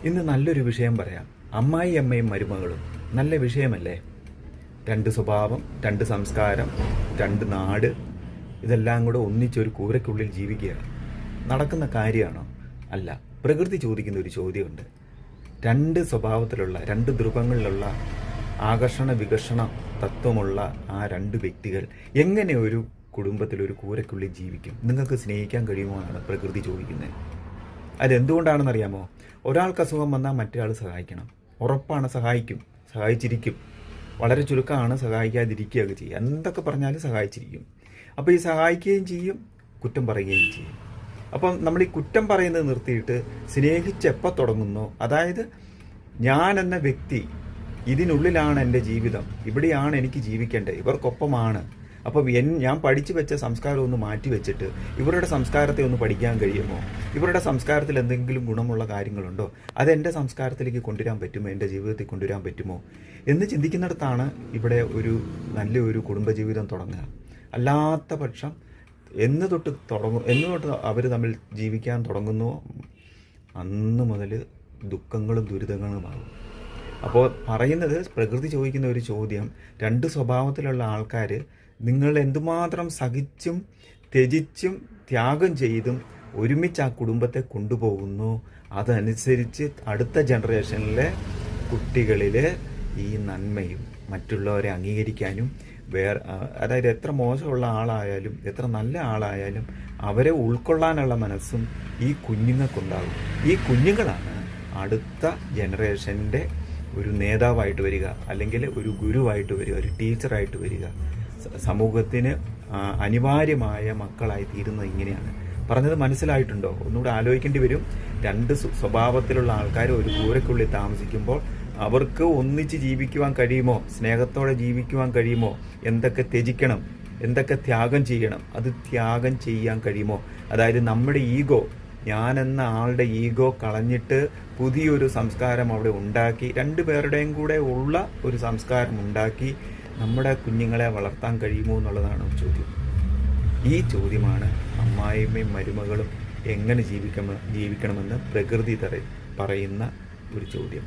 ഇന്ന് നല്ലൊരു വിഷയം പറയാം. അമ്മായി അമ്മയും മരുമകളും നല്ല വിഷയമല്ലേ? രണ്ട് സ്വഭാവം, രണ്ട് സംസ്കാരം, രണ്ട് നാട്, ഇതെല്ലാം കൂടെ ഒന്നിച്ചൊരു കൂരയ്ക്കുള്ളിൽ ജീവിക്കുകയാണ്. നടക്കുന്ന കാര്യമാണോ? അല്ല. പ്രകൃതി ചോദിക്കുന്ന ഒരു ചോദ്യമുണ്ട്. രണ്ട് സ്വഭാവത്തിലുള്ള, രണ്ട് ധ്രുവങ്ങളിലുള്ള ആകർഷണ വികർഷണ തത്വമുള്ള ആ രണ്ട് വ്യക്തികൾ എങ്ങനെ ഒരു കുടുംബത്തിൽ ഒരു കൂരയ്ക്കുള്ളിൽ ജീവിക്കും? നിങ്ങൾക്ക് സ്നേഹിക്കാൻ കഴിയുമോ എന്നാണ് പ്രകൃതി ചോദിക്കുന്നത്. അതെന്തുകൊണ്ടാണെന്നറിയാമോ? ഒരാൾക്ക് അസുഖം വന്നാൽ മറ്റേ ആൾ സഹായിക്കണം. ഉറപ്പാണ്, സഹായിച്ചിരിക്കും. വളരെ ചുരുക്കമാണ് സഹായിക്കാതിരിക്കുകയൊക്കെ ചെയ്യുക. എന്തൊക്കെ പറഞ്ഞാലും സഹായിച്ചിരിക്കും. അപ്പോൾ ഈ സഹായിക്കുകയും ചെയ്യും, കുറ്റം പറയുകയും ചെയ്യും. അപ്പം നമ്മൾ ഈ കുറ്റം പറയുന്നത് നിർത്തിയിട്ട് സ്നേഹിച്ചെപ്പോൾ തുടങ്ങുന്നു, അതായത് ഞാൻ എന്ന വ്യക്തി ഇതിനുള്ളിലാണ് എൻ്റെ ജീവിതം, ഇവിടെയാണ് എനിക്ക് ജീവിക്കേണ്ടത്, ഇവർക്കൊപ്പമാണ്. അപ്പം ഞാൻ പഠിച്ചു വെച്ച സംസ്കാരം ഒന്ന് മാറ്റി വെച്ചിട്ട് ഇവരുടെ സംസ്കാരത്തെ ഒന്ന് പഠിക്കാൻ കഴിയുമോ? ഇവരുടെ സംസ്കാരത്തിൽ എന്തെങ്കിലും ഗുണമുള്ള കാര്യങ്ങളുണ്ടോ? അതെൻ്റെ സംസ്കാരത്തിലേക്ക് കൊണ്ടുവരാൻ പറ്റുമോ? എൻ്റെ ജീവിതത്തിൽ കൊണ്ടുവരാൻ പറ്റുമോ എന്ന് ചിന്തിക്കുന്നിടത്താണ് ഇവിടെ ഒരു നല്ലൊരു കുടുംബജീവിതം തുടങ്ങുക. അല്ലാത്ത പക്ഷം എന്ന് തൊട്ട് അവർ തമ്മിൽ ജീവിക്കാൻ തുടങ്ങുന്നു, അന്ന് മുതൽ ദുഃഖങ്ങളും ദുരിതങ്ങളുമാകും. അപ്പോൾ പറയുന്നത്, പ്രകൃതി ചോദിക്കുന്ന ഒരു ചോദ്യം, രണ്ട് സ്വഭാവത്തിലുള്ള ആൾക്കാർ നിങ്ങൾ എന്തുമാത്രം സഹിച്ചും ത്യജിച്ചും ത്യാഗം ചെയ്തും ഒരുമിച്ച് ആ കുടുംബത്തെ കൊണ്ടുപോകുന്നു, അതനുസരിച്ച് അടുത്ത ജനറേഷനിലെ കുട്ടികളിൽ ഈ നന്മയും മറ്റുള്ളവരെ അംഗീകരിക്കാനും അതായത് എത്ര മോശമുള്ള ആളായാലും എത്ര നല്ല ആളായാലും അവരെ ഉൾക്കൊള്ളാനുള്ള മനസ്സും ഈ കുഞ്ഞുങ്ങൾക്കുണ്ടാകും. ഈ കുഞ്ഞുങ്ങളാണ് അടുത്ത ജനറേഷൻ്റെ ഒരു നേതാവായിട്ട് വരിക, അല്ലെങ്കിൽ ഒരു ഗുരുവായിട്ട് വരിക, ഒരു ടീച്ചറായിട്ട് വരിക. സമൂഹത്തിന് അനിവാര്യമായ മക്കളായി തീരുന്നത് ഇങ്ങനെയാണ്. പറഞ്ഞത് മനസ്സിലായിട്ടുണ്ടോ? ഒന്നുകൂടെ ആലോചിക്കേണ്ടി വരും. രണ്ട് സ്വഭാവത്തിലുള്ള ആൾക്കാർ ഒരു കൂരയ്ക്കുള്ളിൽ താമസിക്കുമ്പോൾ അവർക്ക് ഒന്നിച്ച് ജീവിക്കുവാൻ കഴിയുമോ? സ്നേഹത്തോടെ ജീവിക്കുവാൻ കഴിയുമോ? എന്തൊക്കെ ത്യജിക്കണം, എന്തൊക്കെ ത്യാഗം ചെയ്യണം, അത് ത്യാഗം ചെയ്യാൻ കഴിയുമോ? അതായത് നമ്മുടെ ഈഗോ, ഞാനെന്ന ആളുടെ ഈഗോ കളഞ്ഞിട്ട് പുതിയൊരു സംസ്കാരം അവിടെ ഉണ്ടാക്കി, രണ്ടുപേരുടെയും കൂടെ ഉള്ള ഒരു സംസ്കാരം ഉണ്ടാക്കി നമ്മുടെ കുഞ്ഞുങ്ങളെ വളർത്താൻ കഴിയുമോ എന്നുള്ളതാണ് ചോദ്യം. ഈ ചോദ്യമാണ് അമ്മായിയമ്മയും മരുമകളും എങ്ങനെ ജീവിക്കണമെന്ന് പ്രകൃതി പറയുന്ന ഒരു ചോദ്യം.